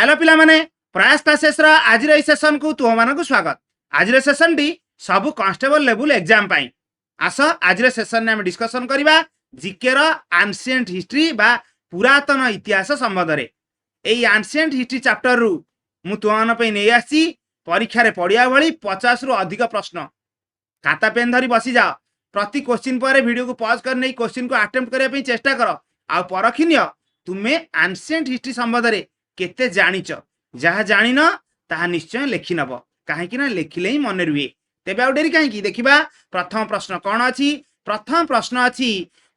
Hello पिला माने प्रयास क्लासेस रा आज रे सेशन को तुम मानक स्वागत। आज रे सेशन टी सब कांस्टेबल लेवल एग्जाम पाई आस आज रे सेशन ने हम डिस्कशन करबा जीके रा एंशिएंट हिस्ट्री बा पुरातन इतिहास संबंध रे। एई एंशिएंट हिस्ट्री चैप्टर रु मु तुम पे नै आसी परीक्षा रे पढ़िया भली 50 रु अधिक प्रश्न खाता पेन धरी बसी जाओ। प्रति क्वेश्चन पर वीडियो को पॉज कर नहीं क्वेश्चन को अटेम्प्ट करने पे चेष्टा कर आ परखिनियो तुमे एंशिएंट हिस्ट्री संबंध रे केते जानिच जहा जानिन ताहा निश्चय लिखि नब काहेकि ना लिखिले ही मन रुए। तेबे आउ डेरी काहेकि देखिबा प्रथम प्रश्न कोन अछि। प्रथम प्रश्न अछि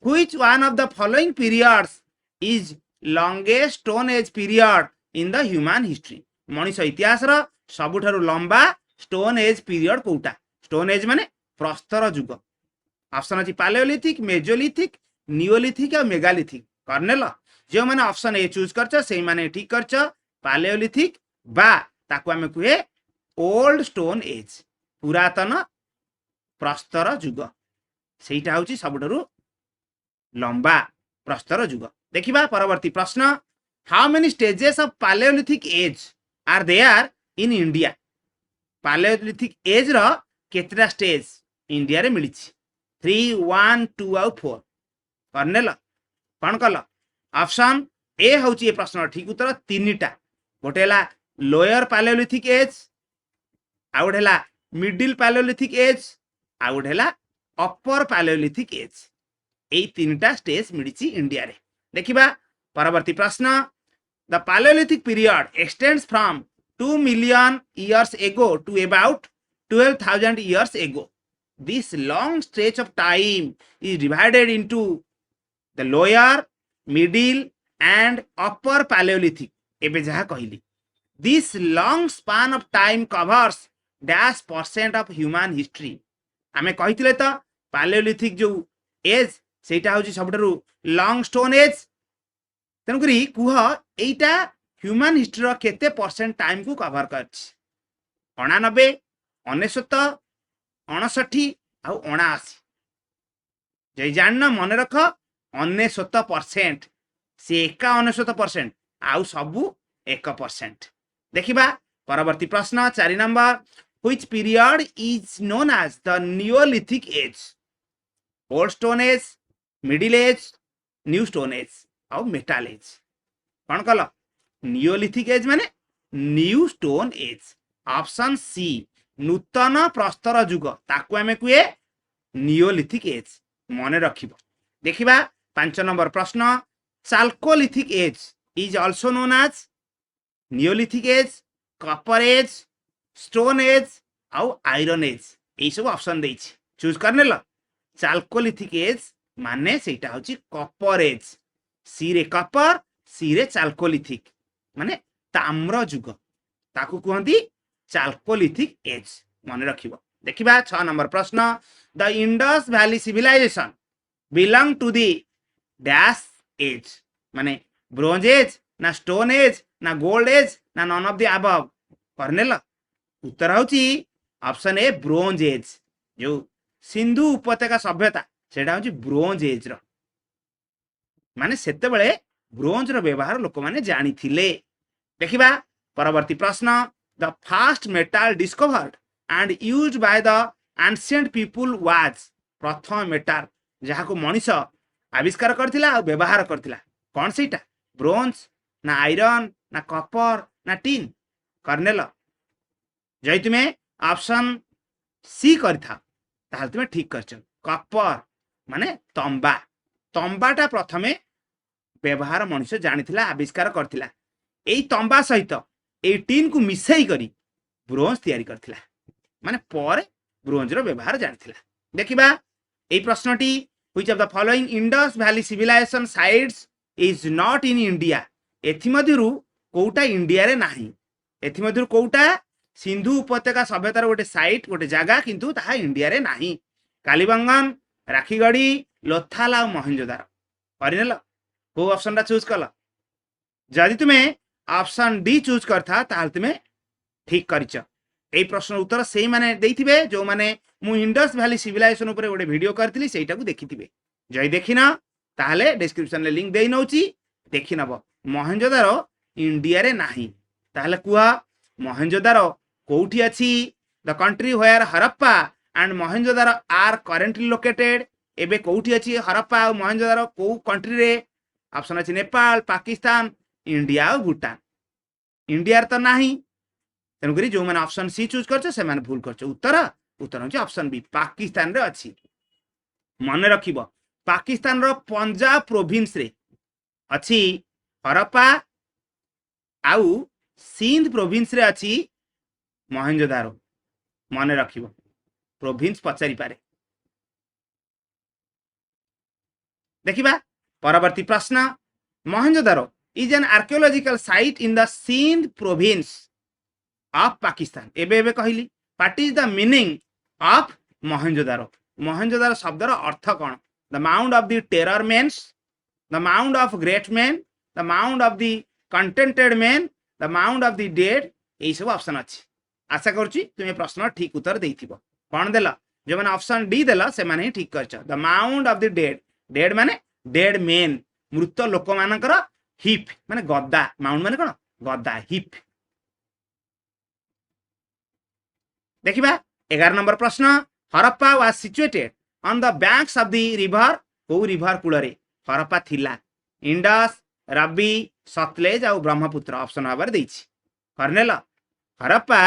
which one of the following periods is longest stone age period in the human history. मनुष्य इतिहास रो सबुठारु लंबा स्टोन एज पीरियड कोउटा। स्टोन एज माने प्रस्तर युग। ऑप्शन अछि पैलियोलिथिक, मेजोलिथिक, नियोलिथिक और मेगालिथिक। कर्नेल जो माने ऑप्शन ए चूज करछ सेही माने ठीक करछ। पैलियोलिथिक बा ताकू हमें कहे ओल्ड स्टोन एज पुरातन प्रस्तर युग सेटा होची सबुठारु लंबा प्रस्तर युग। देखिबा परवर्ती प्रश्न how many stages of palaeolithic age are there in India. Palaeolithic age रो केतरा स्टेज इंडिया रे मिली 3 1 2 और 4। कर्नेल कौन कल ऑप्शन ए होची ए प्रश्न ठीक उत्तर तीनटा। गोटे हला लोअर पैलियोलिथिक एज आ गोटे हला मिडिल पैलियोलिथिक एज आ गोटे हला अपर पैलियोलिथिक एज। एई तीनटा स्टेज मिली इंडिया रे। देखिबा परवर्ती प्रश्न the Palaeolithic period extends from 2 million years ago to about 12,000 years ago. This long stretch of time is divided into the lower, middle and upper Paleolithic. एबे जहा कहली this long span of time covers dash % of human history. आमे कहितले त Paleolithic जो as सेटा होची सबठारु long stone age. तन करी कुह एटा ह्यूमन हिस्ट्री रो केते % टाइम को कवर करछ। 99 69 69 आउ 79 जय जानना मन रख 69% से एका 69% आउ सबु 1%। देखिबा परवर्ती प्रश्न 4 number which period is known as the neolithic age. Old stone age, middle age, new stone age आउ मेटल एज। कौन कल नियोलिथिक एज माने new stone age. Option C नूतन प्रस्तर युग ताकू आमे कुए नियोलिथिक एज मन रखिबो। देखिबा 5 नंबर प्रश्न Chalcolithic age is also known as Neolithic age, copper age, stone age आउ आयरन एज। एई सब ऑप्शन देछि चूज करने ल। चाल्कोलिथिक एज माने सेटा होची कॉपर एज। सी रे कॉपर, सी रे चाल्कोलिथिक माने ताम्र युग ताकू कहंती चाल्कोलिथिक एज मन रखिबो। देखिबा 6 नंबर प्रश्न the Indus valley civilization belong to the dash age माने ब्रोंज एज ना स्टोन एज ना गोल्ड एज ना नन ऑफ द अबव। कर्नेल उत्तर होची ऑप्शन ए ब्रोंज एज। जो सिंधु उपत्यका सभ्यता सेटा होची ब्रोंज एज रो माने सेते बेले ब्रोंज रो व्यवहार लोक माने जानि थिले। देखिबा परवर्ती प्रश्न the first metal discovered and used by the ancient people was प्रथम मेटाल जहा को मनुष्य आविष्कार करथिला आ व्यवहार करथिला कौन सेटा ब्रोंज ना आयरन ना कॉपर ना टिन। कर्नेल जय तुमे ऑप्शन सी करथा ताहाल तुमे ठीक करछ। कॉपर माने तंबा। तंबाटा प्रथमे व्यवहार मनुष्य जानिथिला आविष्कार करथिला। एई तंबा सहित ए टीन को मिसई करी ब्रोंज तैयारी करथिला माने पर ब्रोंज रो व्यवहार जानिथिला। देखिबा ए प्रश्नटी which of the following Indus valley civilization sites is not in India. एथि मध्यरु कोउटा इंडिया रे नाही। एथि मध्यरु कोउटा सिंधु उपत्यका सभ्यतार गोटे साइट गोटे जागा किंतु ताहा इंडिया रे नाही। कालीबंगन, राखीगढ़ी, लोथाल आ मोहनजोदारो। परिनेल को ऑप्शन रा चूज कल। जदि तुमे ऑप्शन डी चूज करथा ताहाल तुमे ठीक करिछ। ए प्रश्न उत्तर सेही माने देइथिबे जो माने मु इंडस वैली सिविलाइजेशन ऊपर गोटे वीडियो करथिली सेटा को देखिथिबे। जय देखिना ताहाले डिस्क्रिप्शन ले लिंक देई नउची देखि नबो। मोहनजोदारो इंडिया रे नाही ताहले कुह मोहेंजोदारो कोठी अछि the country where Harappa and Mohenjodaro are currently located एबे कोठी अछि हरप्पा और मोहेंजोदारो को कंट्री रे ऑप्शन अछि नेपाल पाकिस्तान इंडिया और भूटान इंडिया तो नाही तेणुक जो मैंने ऑप्शन सी चूज कर से मैंने भूल कर उत्तर उत्तर हूँ ऑप्शन बी पाकिस्तान रे अच्छी मन रखिब पाकिस्तान रो पंजाब प्रोविंस रे अच्छी हरप्पा आउ सिंध प्रोविंस रे अच्छी मोहेंजोदारो मन रखिब प्रोविंस पचारि पारे देखिबा परवर्ती प्रश्न Mohenjodaro is an archaeological site in the Sindh province of Pakistan एबे एबे कहली what is the meaning of Mohenjodaro Mohenjodaro शब्दर अर्थ कौन the mound of the terror men's the mound of great man the mound of the contented man the mound of the dead यही सब option अच्छी आशा करुच्ची तुम्हें प्रश्न ठीक उत्तर देथिबो कौन देला जो मैंने ऑप्शन डी देला से माने ठीक करछ the mound of the dead dead माने डेड मैन मृत लोक मानकर हिप माने गद्दा माउंड माने कौन गद्दा हिप देखिबा 11 नंबर प्रश्न Harappa was situated on the banks of the river को रिवर कूल हरप्पा थिला इंडस रवि सतलेज और ब्रह्मपुत्र ऑप्शन भाव देछि करनेल हरप्पा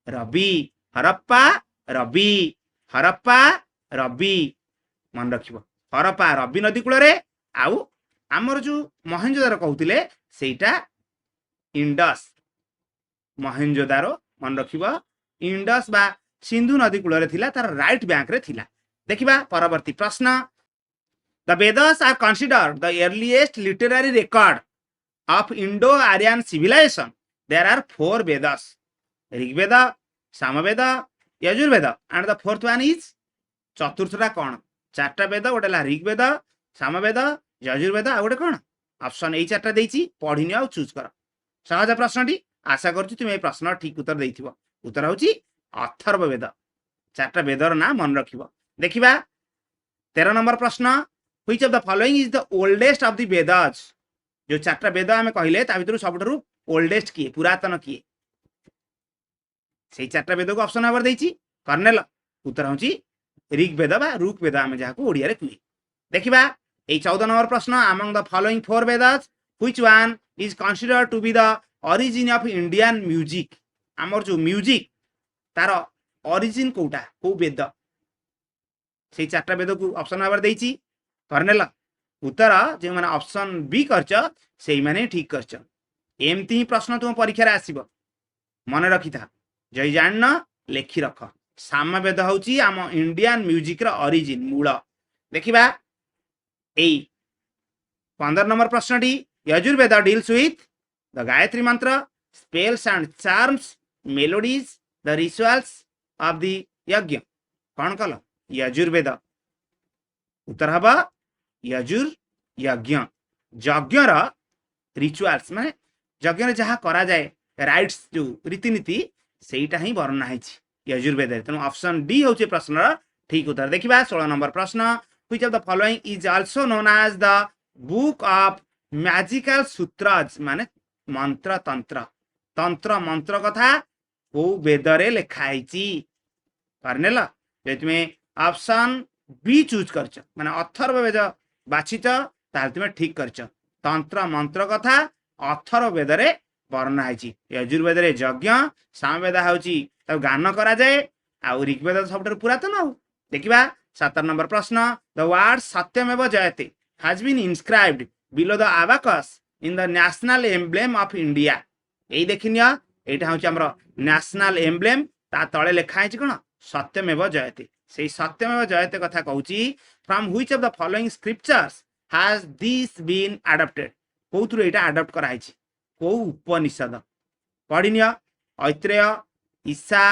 रवि हरप्पा रवि हरप्पा रवि मन रखिबो हरप्पा रवि नदी कूल आउ आमर जो मोहेंजोदारो कहते सेटा इंडस मोहेंजोदारो मन रखिबो इंडस बा सिंधु नदी कूल थिला तार राइट बैंक रे थिला देखिबा परवर्ती प्रश्न the Vedas are considered the earliest literary record of Indo Aryan civilization there are 4 Vedas Rigveda Samaveda Yajurveda and the fourth one is चतुर्थटा कौन चारटा वेद गोटे ऋग्वेद सामवेद यजुर्वेद आ गोटे कौन ऑप्शन ए चारटा देछि पढ़िनि आ चूज कर सहज प्रश्नटी आशा करूँ तुम प्रश्न ठीक उत्तर देथिबो उत्तर हूँ अथर्ववेद चारटा वेदर ना मन रखिब देखिबा 13 नंबर प्रश्न which of the following is the oldest of the Vedas जो चारटा वेद आम कहले ता भितर सबठू ओल्डेस्ट किए पुरातन किए से चारटा वेद को ऑप्शन नंबर देछि कर्नेल उत्तर हूँ ऋग्वेद बा ऋग्वेद आम जहाँ को ओडिया रे कहे देखिबा 14 नंबर प्रश्न among the following 4 Vedas which one is considered to be the origin of Indian music आमर जो म्यूजिक तार ओरिजिन कोटा को वेद से चारटा वेद को ऑप्शन भाव देछि करनेल उत्तर जो मैंने ऑप्शन बी करछ से माने ठीक करछ एमती ही प्रश्न तुम परीक्षा रे आसीबो मन रखी था जय जान लेखि रख सामवेद हूँ आम इंडियन म्यूजिक ओरिजिन मूल देखिबा 15 नंबर प्रश्न Yajurveda deals with the Gayatri mantra spells and charms melodies the rituals of the yajna कौन कल यजुर्वेद उत्तर हवा यजुर यज्ञ यज्ञ रिचुअल्स माने यज्ञ जहाँ करा जाए राइट्स जो रीतिनीति सेटा ही वर्णना है यजुर्वेद तेणु ऑप्शन डी हूँ प्रश्न ठीक उत्तर देखिबा 16 नंबर प्रश्न which of the following is also known as the book of magical sutras माने मंत्र तंत्र तंत्र मंत्र कथा को वेदरे लिखाई करनेल जे तुम्हें ऑप्शन बी चूज करछ माने अथर्ववेद बाछिच ताल तुम्हें ठीक करछ तंत्र मंत्र कथा अथर्ववेद रे वर्णना है यजुर्वेद रे यज्ञ सामवेद हूँ गान करा जाए आ ऋग्वेद सब पुरातन हो देखिबा 17 नंबर प्रश्न the word Satyameva Jayate has been inscribed below the abacus in the national emblem of India यही देखिनिया एटा हूँ आमर नेशनल एम्ब्लेम ता तले लिखा है कौन सत्यमेव जयते से सत्यमेव जयते कथा कहूँ from which of the following scriptures has this been adopted कौथुर एटा अडॉप्ट कराई को उपनिषद पढ़िनिया ऐत्रेय ईशा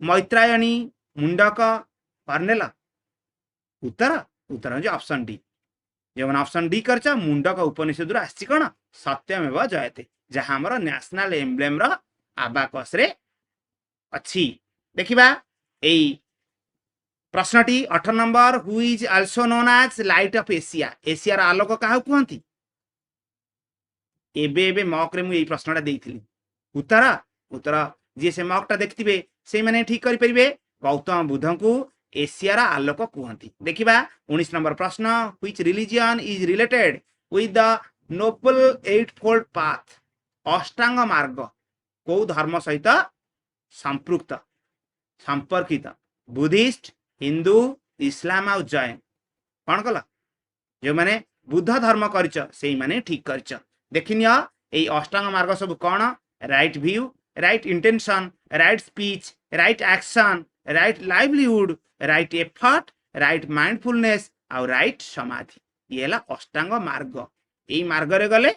मैत्रायणी मुंडक कर्नेल उत्तर उत्तर हूँ ऑप्शन डी जो मैंने ऑप्शन डी कर मुंडक उपनिषद आसी कौन सत्यमेव जयते जहाँ आमर नेशनल एम्ब्लेम आबाकस रे अच्छी देखिबा एई प्रश्नटी 18 number who is also known as light of Asia एशियार आलोक क्या कहती एबे एबे मॉक रे मु एई प्रश्नटा देइथिली उत्तर उत्तर जी से मकटा देखिथे से माने ठीक करि परिबे गौतम बुद्ध को एशियार आलोक कहती। देखिबा 19 नंबर प्रश्न which religion is related with the noble eightfold path अष्टांग मार्ग को धर्म सहित संपृक्त संपर्कित बुद्धिस्ट हिंदू इस्लाम आ जैन कौन कल जो मैंने बुद्ध धर्म करछ सेही माने ठीक करछ। देखिनिया एई अष्टांग मार्ग सब कौन right view right intention right speech right action right livelihood right effort right mindfulness और राइट समाधि ये है अष्टांग मार्ग। यही मार्ग रे गले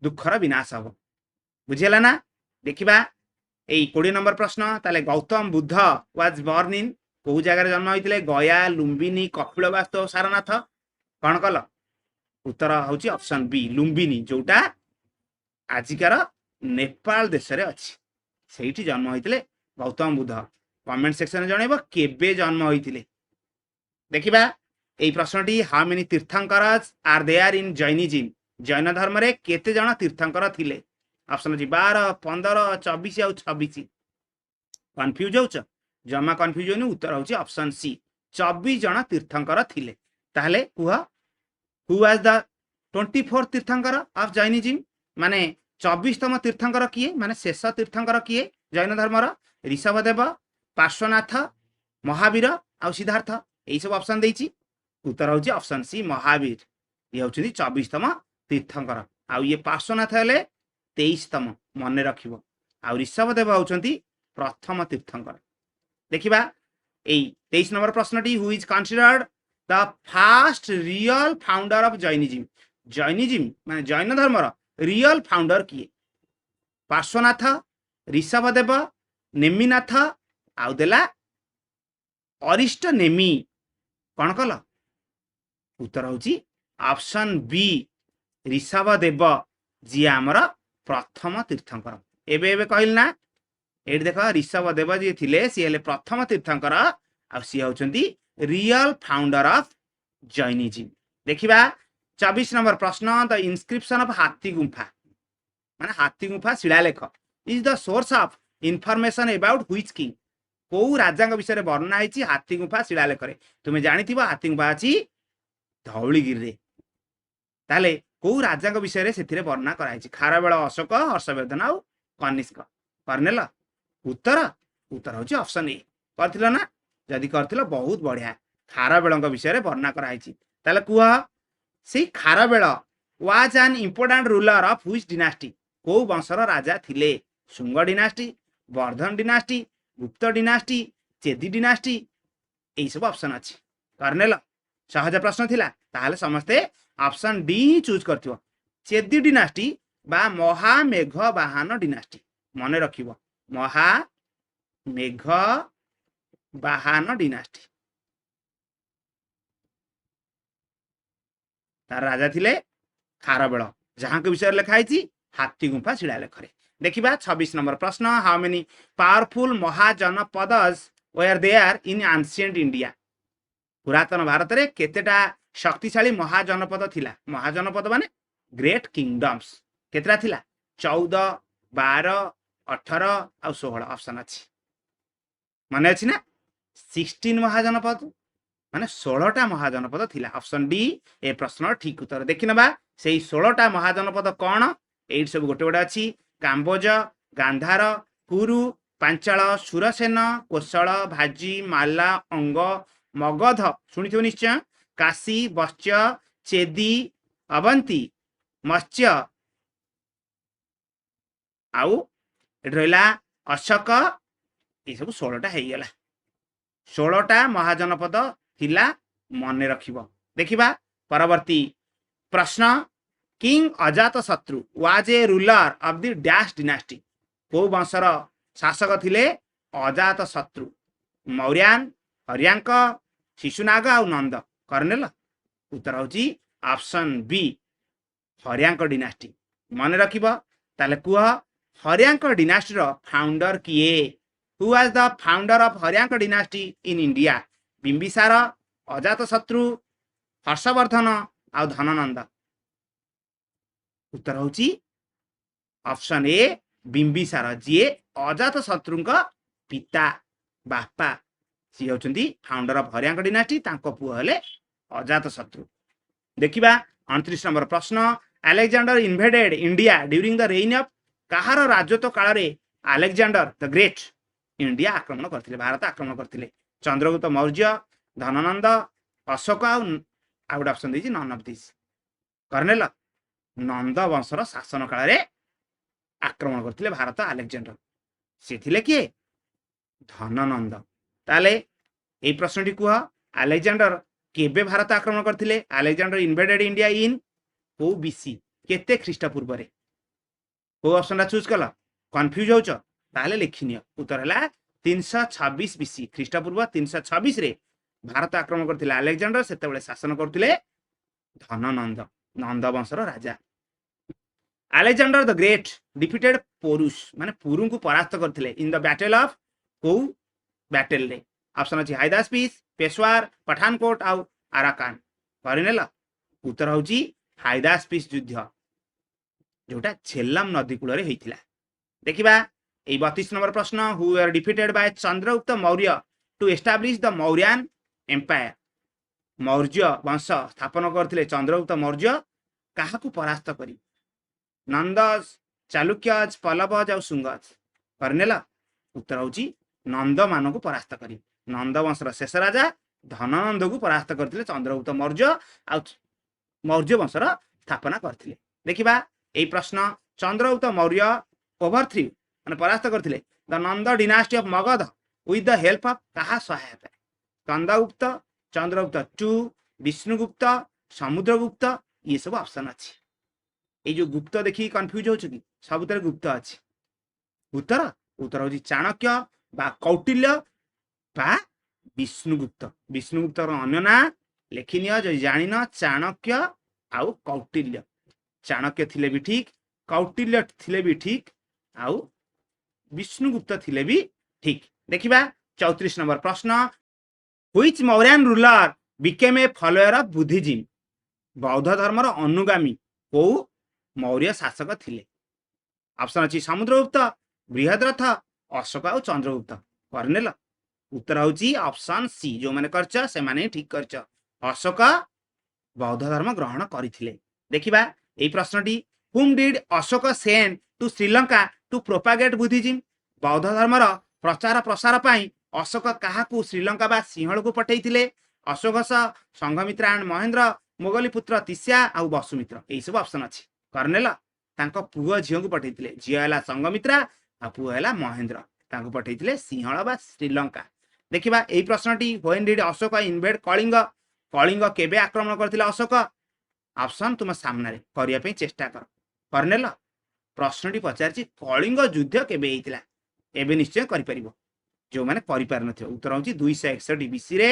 दुखर विनाश हम बुझेला ना। देखिबा 20 नंबर प्रश्न ताले Gautam Buddha was born in को जगह जन्म होते गया लुम्बिनी कपिलवास्तु सारनाथ कौन कल उत्तर हूँ ऑप्शन बी लुम्बिनी जोटा आजिकार नेपाल देश रे अच्छी से जन्म होते गौतम बुद्ध। कमेंट सेक्शन में जनइब केबे जन्म होते। देखिबा এই প্রশ্নটি how many Tirthankaras are there in Jainism Jain धर्म रे केते जन तीर्थंकर थिले ऑप्शन अछि 12 15 24 आ 26 कंफ्यूज होउछ जमा कंफ्यूज होनी उत्तर होउछ ऑप्शन सी 24 जन तीर्थंकर थिले। ताहले कुह हु वाज द 24 तीर्थंकर ऑफ जैनिजिम माने 24तम तीर्थंकर किए माने शेष तीर्थंकर किए जैन धर्म ऋषभदेव पार्श्वनाथ महावीर आ सिद्धार्थ यही सब ऑप्शन देछि उत्तर होउछ ऑप्शन सी महावीर ये होउछ 24तम तीर्थंकर आउ ये पार्श्वनाथ हेले 23तम मन रखिबो आ ऋषभदेव होउछंती प्रथम तीर्थंकर। देखिबा एई 23 नंबर प्रश्नटी who is considered the first real founder of Jainism Jainism माने जैन धर्मर रियल फाउंडर किए पार्श्वनाथ ऋषभदेव नेमिनाथ आउ देला अरिष्ट नेमी कौन कल उत्तर होउची ऑप्शन बी ऋषभदेव जी आमर प्रथम तीर्थंकर। एबे एबे कहल ना एट देख ऋषभदेव जी थिले सी हेले प्रथम तीर्थंकर आ सी होउचंती रियल फाउंडर ऑफ जैनिज्म। देखिबा 24 नंबर प्रश्न द इनस्क्रिप्शन ऑफ हाथी गुंफा माने हाथी गुंफा शिलालेख is the source of information about which king को राजा विषय वर्णना है हाथी गुंफा शिलालेख रे तुम्हें जानी हाथी गुंफा अच्छी धौलीगिरी रे ताले को राजा विषय से वर्णना कराई खारवेल अशोक हर्षवर्धन आउ कनिष्क करनेल उत्तर उत्तर हूँ ऑप्शन ए कर ना जदि कर बहुत बढ़िया खारवेल विषय वर्णना कराई ताले कुह से Kharavela was an important ruler of which dynasty को वंशर राजा थिले शुंग डिनास्टी वर्धन डिनास्टी गुप्त डिनास्टी चेदी डिनास्टी यही सब ऑप्शन अच्छी करनेल सहज प्रश्न थिला ताहले समस्ते ऑप्शन डी चूज करथिबो चेदी डिनास्टी बा महामेघ बाहन डिनास्टी मन रखिबो महामेघ बाहन डिनास्टी तार राजा थिले खारवेल जहां के विषय लिखा है हाथी गुंफा शिलालेख रे। देखिबा 26 नंबर प्रश्न how many powerful Mahajanapadas were there in ancient India पुरातन भारत रे केतेटा शक्तिशाली महाजनपद थिला महाजनपद माने ग्रेट किंगडम्स केतेटा थिला 14 12 18 आ 16 ऑप्शन अछि माने अछि ना 16 महाजनपद माने 16टा महाजनपद थिला ऑप्शन डी ए प्रश्न ठीक उत्तर देखिनबा सेही 16टा महाजनपद कोन एई सब गोटे गोटे अछि काम्बोज गांधार कुरु पांचाल सुरसेन कोशल भाजी माला अंग मगध शुणी निश्चय काशी बच्य चेदी अवंती मत्स्य आउ रहा अशोक ये सब 16टा हो गला 16टा महाजनपद थिला मन रखिबो। देखिबा परवर्ती प्रश्न किंग अजात शत्रु was a ruler of the dash dynasty को वंशर शासक थिले अजात शत्रु मौर्यान हरियांक शिशुनाग आ नंद करनेल उत्तर होची ऑप्शन बी हरियांक डिनास्टी मन रखिबो ताले कुह हरियांक डिनास्टी रो फाउंडर किए who was the founder of Haryanka dynasty in India Bimbisara Ajatashatru Harshvardhan आ धननंद उत्तर होची ऑप्शन ए बिंबिसार जी अजात शत्रु पिता बापा सी होचंदी फाउंडर ऑफ हरियांक डिनास्टी तांको पुओ हेले अजात शत्रु। देखिबा 29 नंबर प्रश्न Alexander invaded India during the reign of कहार राजत्व काल रे अलेक्जेंडर द ग्रेट इंडिया आक्रमण करथिले भारत आक्रमण करथिले चंद्रगुप्त मौर्य धननंद अशोक आ गुड ऑप्शन देजी नन ऑफ दिस करनेल नंद वंशर शासन काल रे आक्रमण करथिले भारत अलेक्जेंडर से थिले किए धननंद। ताले ए प्रश्नटी कुह अलेक्जेंडर केबे भारत आक्रमण करथिले अलेक्जेंडर इन्वेडेड इंडिया इन को बीसी केते ख्रीष्टपूर्व रे को ऑप्शन चूज कल कंफ्यूज होच ताले लिखिनियो उत्तर हला 326 बीसी ख्रीष्टपूर्व 326 रे भारत आक्रमण करथिले अलेक्जेंडर सेतेबेले शासन करथिले धननंद नंद वंशर राजा। अलेक्जेंडर द ग्रेट डिफिटेड पोरुष माने पुरु को परास्त करथिले इन द बैटल ऑफ को बैटल रे ऑप्शन अछि हाइदास्पिस पेशवार पठानकोट आउ आराकान करनेला उत्तर होची हाइदास्पिस युद्ध जोटा झेलम नदी कूल रे हेतिला। देखिबा ए 32 नंबर प्रश्न who were defeated by Chandragupta Maurya to establish the Mauryan Empire Maurya वंश स्थापन करथिले चंद्रगुप्त मौर्य काहाकू परास्त करी नंदज चालुक्यज पल्लवज और शुंगज करनेला उत्तर होची नंद मान को परास्त करी नंद वंशर शेष राजा धननंद को परास्त करथिले चंद्रगुप्त मौर्य आ मौर्य वंशर स्थापना करथिले। देखिबा ए प्रश्न चंद्रगुप्त मौर्य ओवरथ्रू माने परास्त करथिले the Nand dynasty of Magadh with the help of कहा सहायता चंद्रगुप्त चंद्रगुप्त टू विष्णुगुप्त समुद्रगुप्त ये सब ऑप्शन अछि। ए जो गुप्त देखि कंफ्यूज होछ कि सबुतर गुप्त अछि उत्तर उत्तर होची चाणक्य बा कौटिल्य बा विष्णुगुप्त विष्णुगुप्त अन्य ना लेखिनिय जो जानिन चाणक्य आउ कौटिल्य चाणक्य थिले भी ठीक कौटिल्य थिले भी ठीक आउ विष्णुगुप्त थिले भी ठीक। देखिबा 34 नंबर प्रश्न which Mauryan ruler became a follower of Buddhism बौद्ध धर्मर अनुगामी को मौर्य शासक थिले ऑप्शन अछि समुद्रगुप्त बृहद्रथ अशोक और चंद्रगुप्त करनेल उत्तर होची ऑप्शन सी जो माने करछ से माने ठीक करछ अशोक बौद्ध धर्म ग्रहण करिथिले। देखिबा ए प्रश्नटी हुम did Ashok send to Sri Lanka to propagate Buddhism बौद्ध धर्मर प्रचार प्रसार पाई अशोक काहाकू श्रीलंका बा सिंहल को पठैथिले अशोक संघमित्रा एंड महेंद्र मोगली पुत्र तिस्या आ वसुमित्र ए सब ऑप्शन अछि करनेल तांको पुओ झियो को पठैथिले झियो हला संघमित्रा आ पुओ हला महेंद्र तांको पठैथिले सिंहल बा श्रीलंका। देखिबा एई प्रश्नटी when did Ashok invade Kalinga Kalinga केबे आक्रमण करथिले अशोक ऑप्शन तुम सामने रे करिया पे चेष्टा कर करनेल प्रश्नटी पचारछि कलिंग युद्ध केबे हेतिला एबे निश्चय करि परिबो जो माने करि पार नथियो उत्तर होछि 261 बीसी रे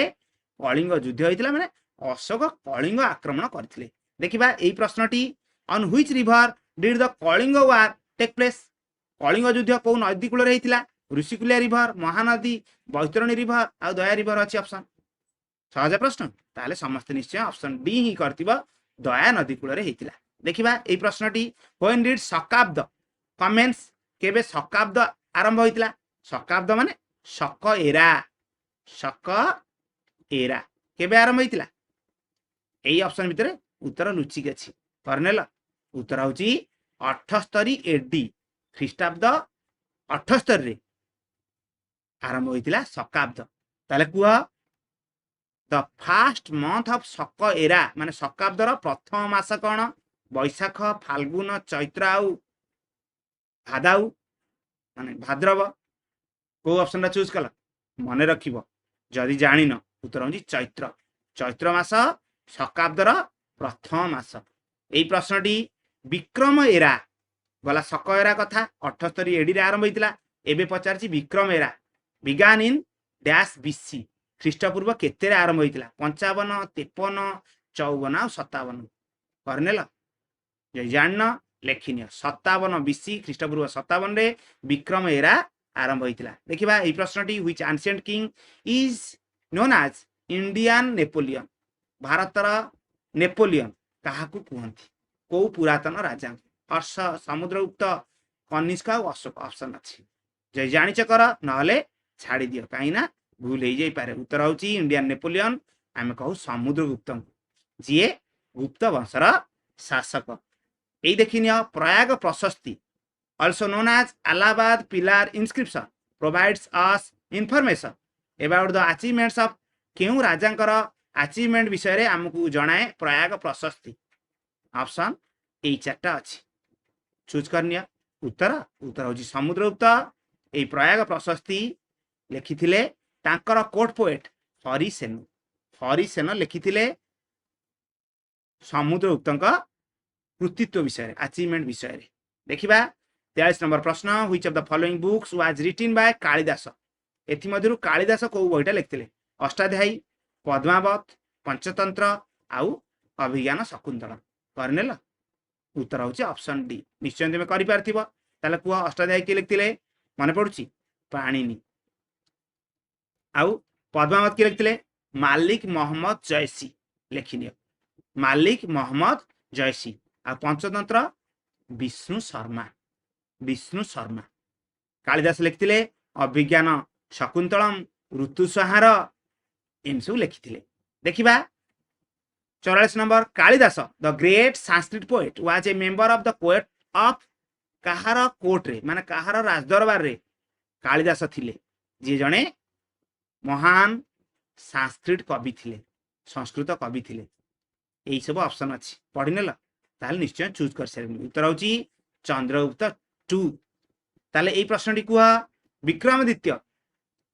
कलिंग युद्ध हेतिला माने अशोक कलिंग आक्रमण करथिले। देखिबा एई प्रश्नटी on which river did the Kalinga war take place Kalinga युद्ध को नदी कूल रे हेतिला ऋषिकुलिया रिवर महानदी बैतरणी रिवर आ दया रिवर अछि ऑप्शन सहज प्रश्न ताले समस्त निश्चय ऑप्शन डी ही करतिबा दया नदी कूल रे हेतिला। देखिबा एई प्रश्नटी व्हेन डिड शकाब्द कमेंस केबे शकाब्द आरंभ होइतिला शकाब्द माने शक एरा केबे आरंभ होइतिला एई ऑप्शन भितरे उत्तर लुचि गेछि करनेल उत्तर होची 78 एडी ख्रीष्टाब्द 78 रे आरंभ होइतिला शकाब्द ताले कुआ द फास्ट मंथ ऑफ शक एरा माने शकाब्दर प्रथम मास कोन बैशाख फाल्गुन चैत्र आउ भादाउ माने भाद्रव को ऑप्शन रा चूज कला मने रखिबो जदि जानिन उत्तर होची चैत्र चैत्र मास शकाब्दर प्रथम मास। एई प्रश्नटी विक्रम एरा गला शक एरा कथा 78 एडी रे आरंभ होइतिला एबे पचारछि Vikram era began in dash BC ख्रीष्टपूर्व केते रे आरंभ होइतिला 55 53 54 आ 57 करनेल जे जानन लेखिनियो 57 बीसी ख्रीष्टपूर्व 57 रे विक्रम एरा आरंभ होइतिला। देखिबा एई प्रश्नटी which ancient king is known as Indian Napoleon भारतर नेपोलियन काहाकू कहंती को पुरातन राजा हर्ष समुद्रगुप्त कनिष्क और अशोक ऑप्शन अच्छी जे जानिच कर नहले छाड़ी दियो कहीं ना भूल हो जाई पारे उत्तर होची इंडियन नेपोलियन आमे कहू समुद्रगुप्त जी गुप्त वंशर शासक यही देखिनियो प्रयाग प्रशस्ति also known as Allahabad Pillar inscription provides us information about the achievements of केउ राजांकर अचीवमेंट विषय रे हमकु जणाए प्रयाग प्रशस्ति ऑप्शन ए चारटा अछि चूज करनिया उत्तर उत्तर होची समुद्रगुप्त ए प्रयाग प्रशस्ति लिखिथिले तांकर कोर्ट पोएट हरिसेन लिखिथिले समुद्रगुप्तଙ୍କ कृतित्व विषय अचीवमेंट विषय देखिबा 43 नंबर प्रश्न which of the following books was written by Kalidasa एथि मध्यरु कालिदास को बहिटा लिखथिले अष्टाध्यायी पद्मावत पंचतंत्र आउ अभिज्ञान शकुंतल करनेल उत्तर होची ऑप्शन डी निश्चय तुम करि पारथिबो ताले कुआ अष्टाध्यायी के लिखथिले माने पडुची पाणिनि आउ पद्मावत के लिखथिले मालिक मोहम्मद जयसी लिखिनियो मालिक मोहम्मद जयसी आ पंचतंत्र विष्णु शर्मा कालिदास लिखिथिले अभिज्ञान शकुंतलम ऋतुसंहार एम सब लिखिथिले देखिबा 44 number Kalidas the great Sanskrit poet was a member of the court of Kahar court रे माने कहार राजदरबार रे कालिदास थिले जे जणे महान संस्कृत कवि थिले संस्कृत कवि थिले एई सब ऑप्शन अछि पढिनेला ताल निश्चय चूज कर सेरनी उत्तर होची चंद्रगुप्त 2 ताले एई प्रश्नटी कुआ Vikramaditya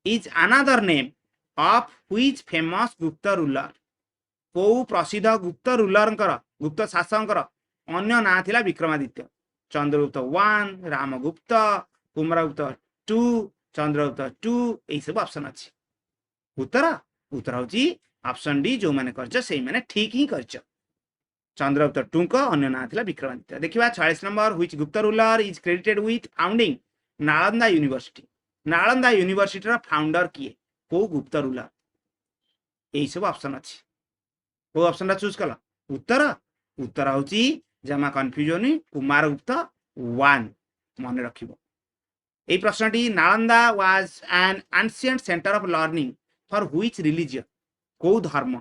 is another name of which famous गुप्त रूलर को प्रसिद्ध गुप्त रूलरंकर गुप्त शासकंकर अन्य ना थिला विक्रमादित्य चंद्रगुप्त 1 रामगुप्त कुमारगुप्त 2 चंद्रगुप्त 2 एई सब ऑप्शन अछि उत्तर उत्तर होची ऑप्शन डी जो माने करछ सेही माने ठीक ही करछ चंद्रगुप्त 2 को अन्य ना थिला विक्रमादित्य देखिबा 46 नंबर व्हिच गुप्त ruler is credited with founding Nalanda university रा फाउंडर किए को गुप्त रूलर एई सब ऑप्शन अछि को ऑप्शन रा चूज कला उत्तर उत्तर होची जमा कंफ्यूजन कुमारगुप्त 1 मन रखिबो एई प्रश्नटी Nalanda was an ancient centre of learning for which religion को धर्म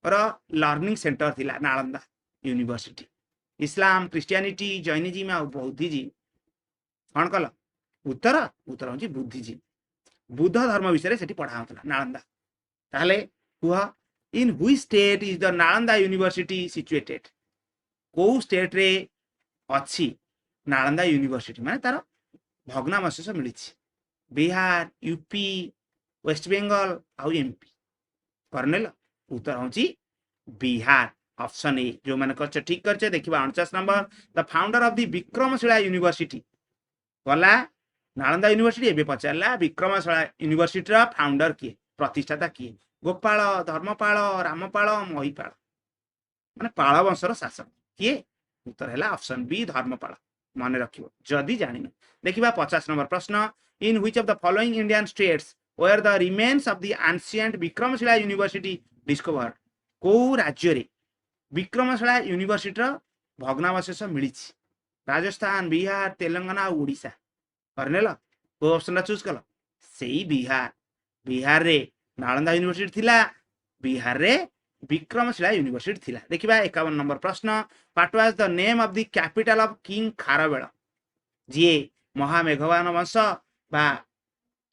रा लर्निंग सेंटर थिला Nalanda university Islam Christianity Jainism और बौद्धिज्म कौन कल उत्तर उत्तर होची बुद्धिज्म बुद्ध धर्म विषय से पढ़ा होता नालंदा ताहले कुह in which state is the Nalanda university situated को स्टेट रे अछि नालंदा यूनिवर्सिटी माने तार भग्नावशेष मिली बिहार यूपी वेस्ट बेंगल आउ एमपी करनेल उत्तर होची बिहार ऑप्शन ए जो माने करछ ठीक करछ देखिबा 49 number the founder of the Vikramshila university गला नालंदा यूनिवर्सिटी एबे पचारला विक्रमशिला यूनिवर्सिटी रा फाउंडर किए प्रतिष्ठाता किए गोपाल धर्मपाल रामपाल महिपाल माने पाल वंशर शासक किए उत्तर हैला ऑप्शन बी धर्मपाल माने रखिबो जदी जानिनो देखिबा 50 नंबर प्रश्न in which of the following Indian states where the remains of the ancient Vikramshila university discovered को राज्य रे विक्रमशिला यूनिवर्सिटी रा भग्नावशेष मिली राजस्थान बिहार तेलंगाना ओडिशा करनेला को ऑप्शन चूज कल सेही बिहार रे नालंदा यूनिवर्सिटी थिला बिहार रे विक्रमशिला यूनिवर्सिटी थिला देखिबा 51 नंबर प्रश्न what was the name of the capital of king Kharavela जे महामेघवान वंश बा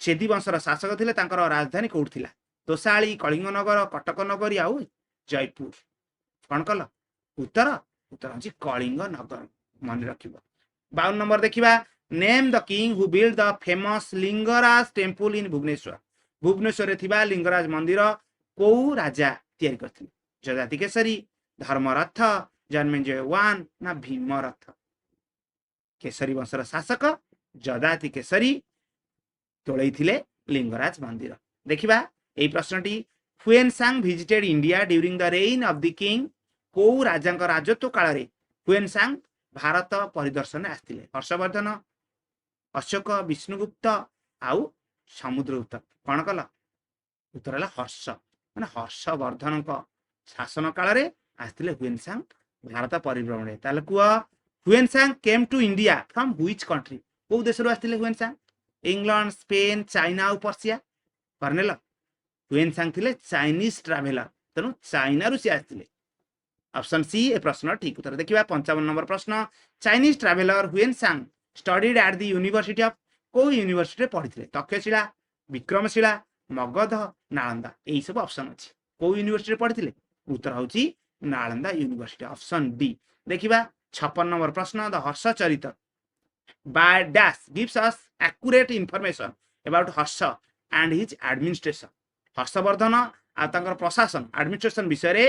चेदी वंशर शासक थिले तांकर राजधानी कोठ थिला तोसाली कलिंग नगर कटक नगरी आउ जयपुर कौन कल उत्तर उत्तर होची कलिंग नगर मन रखिबो 52 नंबर देखिबा name the king who build the famous Lingaraj temple in Bhubaneswar रे थिबा लिंगराज मंदिर को राजा तैयारी करथिले जजाति केसरी धर्मरथ जन्मेजय 1 ना भीमरथ केसरी वंशर शासक जजाति केसरी तोलै थिले लिंगराज मंदिर देखिबा एई प्रश्नटी Hiuen Tsang visited India during the reign of the king को राजा का राजत्व काल रे हुएनसांग भारत परिदर्शन आस्थिले हर्षवर्धन अशोक विष्णुगुप्त आउ समुद्रगुप्त कौन कल उत्तर है हर्ष माने हर्षवर्धन शासन काल रे आस्थिले हुएनसांग भारत परिभ्रमण ताले कुआ ହୁଏନସାଂ କେମ୍ to India from which country को देश रो आस्थिले हुएनसांग इंग्लैंड स्पेन चाइना और पर्सिया करनेल हुएनसांग थिले चाइनीज ट्रैवलर तेणु चाइना रु सी आस्थिले ऑप्शन सी ए प्रश्न ठीक उत्तर देखिबा 55 नंबर प्रश्न Chinese traveller Hiuen Tsang studied at the university of को यूनिवर्सिटी पढ़िथिले तक्षशिला विक्रमशिला मगध नालंदा एही सब ऑप्शन अछि को यूनिवर्सिटी पढ़िथिले उत्तर होची नालंदा यूनिवर्सिटी ऑप्शन डी देखिबा 56 नंबर प्रश्न the Harshacharita by dash gives us accurate information about Harsha and his administration Harshavardhana आ तांकर प्रशासन एडमिनिस्ट्रेशन विषय रे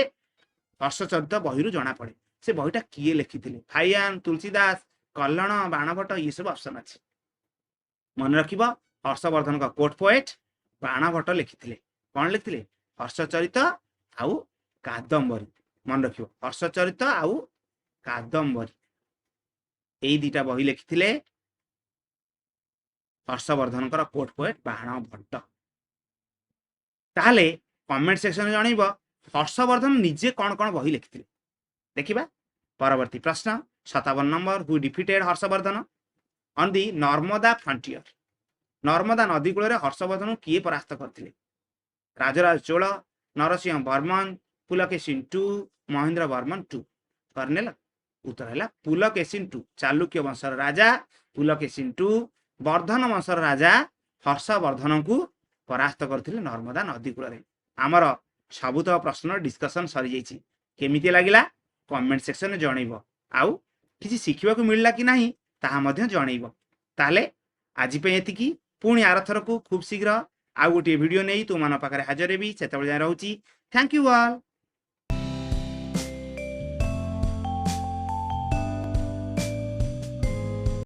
हर्षचरित बहिरु जना पड़े से बहिटा किए लिखिथिले फाइयान तुलसीदास कल्लण बाणभट्ट ये सब ऑप्शन अछि मन रखिबो हर्षवर्धन का कोट पोएट बाणभट्ट लिखिथिले कोन लिखिथिले हर्षचरित आउ कादम्बरी मन रखिबो हर्षचरित आउ कादम्बरी एई दीटा बही लिखिथिले हर्षवर्धन कोट पोएट बाणभट्ट ताहले कमेंट सेक्शन जणैब हर्षवर्धन निजे कौन कौन बही लिखिथिले देखिबा परवर्ती प्रश्न 57 number who defeated Harshavardhana on the Narmada frontier Narmada नदी कूल हर्षवर्धन किए परास्त करथिले राजराज चोल नरसिंह वर्मन पुलकेशिन टू महेंद्र वर्मन टू करनेल उत्तर है पुलकेशिन टू चालुक्य वंशर राजा पुलकेशिन टू वर्धन वंशर राजा हर्षवर्धन को परास्त करथिले नर्मदा नदी कूल आमर सबुतक प्रश्न डिस्कशन सरी जाइछि केमिति लागिला कमेंट सेक्शन में जणैबो आउ किछि शिखिबाकू मिलला कि नाही ताहा मध्य जणैबो ताले आज पे एतिकी पुणी आरथर को खूब शीघ्र आउ गोटे वीडियो नहीं तुम पाखे हाजर हेबी से जाए रहूची थैंक यू ऑल।